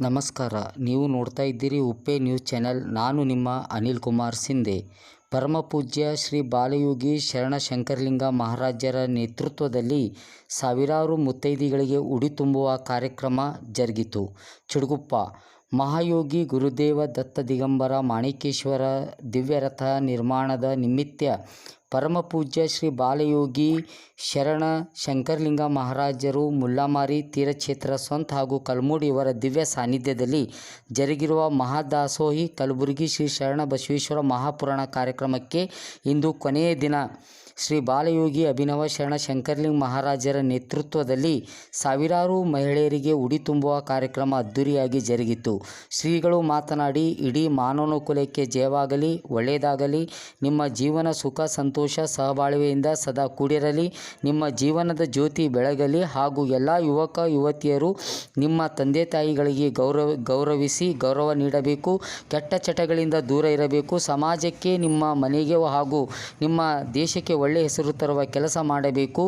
ನಮಸ್ಕಾರ. ನೀವು ನೋಡ್ತಾ ಇದ್ದೀರಿ ಉಪ್ಪೆ ನ್ಯೂಸ್ ಚಾನೆಲ್. ನಾನು ನಿಮ್ಮ ಅನಿಲ್ ಕುಮಾರ್ ಸಿಂಧೆ. ಪರಮಪೂಜ್ಯ ಶ್ರೀ ಬಾಲಯೋಗಿ ಶರಣ ಶಂಕರಲಿಂಗ ಮಹಾರಾಜರ ನೇತೃತ್ವದಲ್ಲಿ ಸಾವಿರಾರು ಮುತ್ತೈದೆಗಳಿಗೆ ಉಡಿ ತುಂಬುವ ಕಾರ್ಯಕ್ರಮ ಜರುಗಿತು. ಚಿಡುಗುಪ್ಪ ಮಹಾಯೋಗಿ ಗುರುದೇವ ದತ್ತ ದಿಗಂಬರ ಮಾಣಿಕೇಶ್ವರ ದಿವ್ಯರಥ ನಿರ್ಮಾಣದ ನಿಮಿತ್ತ ಪರಮಪೂಜ್ಯ ಶ್ರೀ ಬಾಲಯೋಗಿ ಶರಣ ಶಂಕರಲಿಂಗ ಮಹಾರಾಜರು ಮುಲ್ಲಾಮಾರಿ ತೀರಕ್ಷೇತ್ರ ಸ್ವಂತ ಹಾಗೂ ಕಲ್ಮೋಡಿ ಇವರ ದಿವ್ಯ ಸಾನ್ನಿಧ್ಯದಲ್ಲಿ ಜರುಗಿರುವ ಮಹಾದಾಸೋಹಿ ಕಲಬುರಗಿ ಶ್ರೀ ಶರಣ ಬಸವೇಶ್ವರ ಮಹಾಪುರಾಣ ಕಾರ್ಯಕ್ರಮಕ್ಕೆ ಇಂದು ಕೊನೆಯ ದಿನ. ಶ್ರೀ ಬಾಲಯೋಗಿ ಅಭಿನವ ಶರಣ ಶಂಕರಲಿಂಗ ಮಹಾರಾಜರ ನೇತೃತ್ವದಲ್ಲಿ ಸಾವಿರಾರು ಮಹಿಳೆಯರಿಗೆ ಉಡಿ ತುಂಬುವ ಕಾರ್ಯಕ್ರಮ ಅದ್ದೂರಿಯಾಗಿ ಜರುಗಿತು. ಶ್ರೀಗಳು ಮಾತನಾಡಿ, ಇಡೀ ಮಾನವಕುಲಕ್ಕೆ ಜಯವಾಗಲಿ, ಒಳ್ಳೆಯದಾಗಲಿ, ನಿಮ್ಮ ಜೀವನ ಸುಖ ಸಂತೋಷ ಸಹಬಾಳ್ವೆಯಿಂದ ಸದಾ ಕೂಡಿರಲಿ, ನಿಮ್ಮ ಜೀವನದ ಜ್ಯೋತಿ ಬೆಳಗಲಿ ಹಾಗೂ ಎಲ್ಲ ಯುವಕ ಯುವತಿಯರು ನಿಮ್ಮ ತಂದೆ ತಾಯಿಗಳಿಗೆ ಗೌರವಿಸಿ ಗೌರವ ನೀಡಬೇಕು, ಕೆಟ್ಟ ಚಟಗಳಿಂದ ದೂರ ಇರಬೇಕು, ಸಮಾಜಕ್ಕೆ ನಿಮ್ಮ ಮನೆಗೆ ಹಾಗೂ ನಿಮ್ಮ ದೇಶಕ್ಕೆ ಒಳ್ಳೆಯ ಹೆಸರು ತರುವ ಕೆಲಸ ಮಾಡಬೇಕು,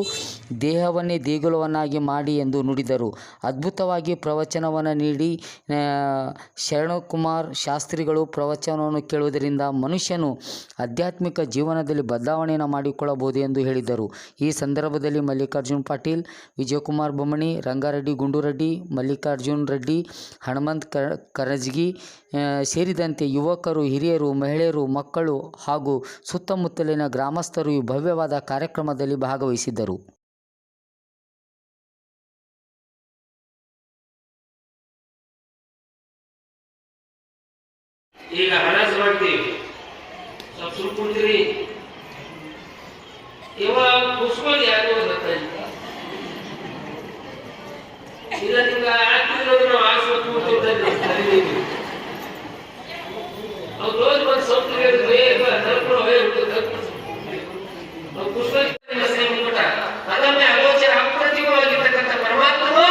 ದೇಹವನ್ನೇ ದೇಗುಲವನ್ನಾಗಿ ಮಾಡಿ ಎಂದು ನುಡಿದರು. ಅದ್ಭುತವಾಗಿ ಪ್ರವಚನವನ್ನು ನೀಡಿ ಶರಣಕುಮಾರ್ ಶಾಸ್ತ್ರಿಗಳು ಪ್ರವಚನವನ್ನು ಕೇಳುವುದರಿಂದ ಮನುಷ್ಯನು ಆಧ್ಯಾತ್ಮಿಕ ಜೀವನದಲ್ಲಿ ಬದಲಾವಣೆಯನ್ನು ಮಾಡಿಕೊಳ್ಳಬಹುದು ಎಂದು ಹೇಳಿದರು. ಈ ಸಂದರ್ಭದಲ್ಲಿ ಮಲ್ಲಿಕಾರ್ಜುನ್ ಪಾಟೀಲ್, ವಿಜಯಕುಮಾರ್ ಬೊಮ್ಮಣಿ, ರಂಗಾರೆಡ್ಡಿ ಗುಂಡುರೆಡ್ಡಿ, ಮಲ್ಲಿಕಾರ್ಜುನ್ ರೆಡ್ಡಿ, ಹನುಮಂತ್ ಕರಜಗಿ ಸೇರಿದಂತೆ ಯುವಕರು, ಹಿರಿಯರು, ಮಹಿಳೆಯರು, ಮಕ್ಕಳು ಹಾಗೂ ಸುತ್ತಮುತ್ತಲಿನ ಗ್ರಾಮಸ್ಥರು ಈ ಭವ್ಯವಾದ ಕಾರ್ಯಕ್ರಮದಲ್ಲಿ ಭಾಗವಹಿಸಿದ್ದರು. ಈಗ ಹಣಸ್ ಮಾಡ್ತೀವಿ, ಸ್ವಲ್ಪ ಸುಳ್ಕೊಂತೀರಿ. ಇವಾಗ ಕುಸ್ಕೊಂಡು ಯಾರು ಇಲ್ಲ, ನಿಮ್ಗೆ ಆಗ್ತಿರೋದು ನಾವು ಆಸ್ಪತ್ರೆ ಅವ್ರು ರೋಜ್ ಬಂದು ಸ್ವಲ್ಪ ಬೇಗ ನಡ್ಕೊಂಡು ಅದನ್ನೇ ಆಲೋಚನೆ ಅಪ್ರತಿಮವಾಗಿರ್ತಕ್ಕಂಥ ಪರಮಾತ್ಮನು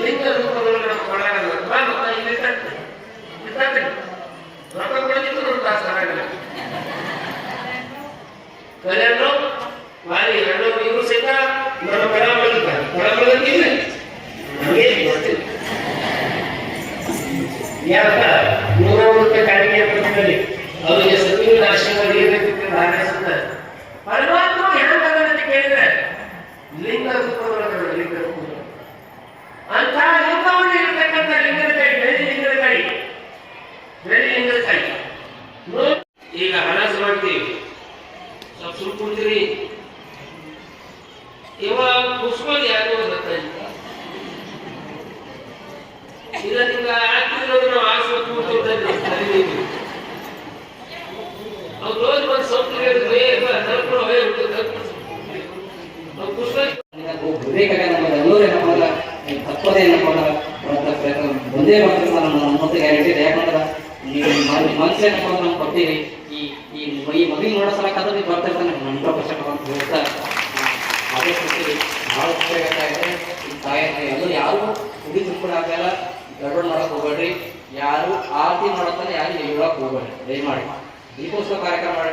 ಲಿಂಗ ರೂಪದೊಳಗೆ ನಮ್ಮ ಕೊಡಲಾಗಲ್ಲ. ರೊಕ್ಕ ಕೊಡದಿತ್ತು ನಮ್ಮ ತಾಸು ಆಗಲ್ಲ. ಕಲ್ಯಾಣ ವಾರಿ ಹೆಣ್ಣು ಇವರು ಸಹಿತ ನಮ್ಮ ಕಳ ಬಳಗಿದ್ದಾರೆ. ಕಳ ಬಳಗಿಲ್ಲ ಯಾಕ 100 ರೂಪಾಯಿ ಕಾಣಿಕೆ ಕೊಟ್ಟಿದ್ದಾರೆ. ಅವರಿಗೆ ಸತ್ಯದ ಆಶೀರ್ವಾದ ಏನಾಗುತ್ತೆ ಹಾರೈಸುತ್ತಾರೆ. ಪರಮಾತ್ಮ ಹೇಳಬೇಕಂತ ಕೇಳಿದ್ರೆ ಲಿಂಗ ರೂಪದೊಳಗೆ ಲಿಂಗ ರೂಪ ಅಂತ ಲಿಂಗವನ್ನು ಇರತಕ್ಕಂಥ ಲಿಂಗದ ಕೈ, ಬೆಳ್ಳಿ ಲಿಂಗದ ಕೈ, ಬೆಳ್ಳಿ ಲಿಂಗದ ಕೈ. ಈಗ ಹಣಸ್ ಮಾಡ್ತೀವಿ, ಸ್ವಲ್ಪ ಸುಳ್ಕೊಂತೀರಿ. ಇವಾಗ ಕುಸ್ಕೊಂಡು ಯಾರು ಇಲ್ಲ, ನಿಮ್ಗೆ ಆಗ್ತಿರೋದು ನಾವು ಆಸ್ಪತ್ರೆ ಅವ್ರು ರೋಜ್ ಬಂದು ಸ್ವಲ್ಪ ಬೇಗ ನಡ್ಕೊಂಡು ತಪ್ಪದೇ ಒಂದೇ ಮಾಡ್ತೀವಿ ನಮ್ಮ ಗ್ಯಾರಂಟಿ ಇದೆ. ಯಾಕಂದ್ರೆ ನೀವು ಮನಸ್ಸು ಏನಪ್ಪ ನಮ್ಗೆ ಕೊಡ್ತೀವಿ. ಈ ಮದುವೆ ನೋಡೋ ಸಲಕ್ಕಾದ್ರೆ ನೀವು ಬರ್ತಿರ್ತಾನೆ 100% ಅಂತ ಹೇಳ್ತಾ ಅದೇ ಕೊಡ್ತೀವಿ. ಭಾಳ ಉಪಯೋಗ ಆಗ್ತಾಯಿದೆ. ಈ ತಾಯಿ ಎಲ್ಲರೂ ಯಾರು ಹುಡಿ ತಿಳ್ಕೊಂಡು ಆಗಲ್ಲ, ಗಡ್ಬಡ್ ಮಾಡೋಕೆ ಹೋಗ್ಬೇಡ್ರಿ. ಯಾರು ಆರತಿ ಮಾಡೋತಾನೆ ಯಾರು ಹೇಳೋಕೆ ಹೋಗ್ಬೇಡ್ರಿ ದಯಮಾಡಿ. ದೀಪೋತ್ಸವ ಕಾರ್ಯಕ್ರಮ ಮಾಡಿ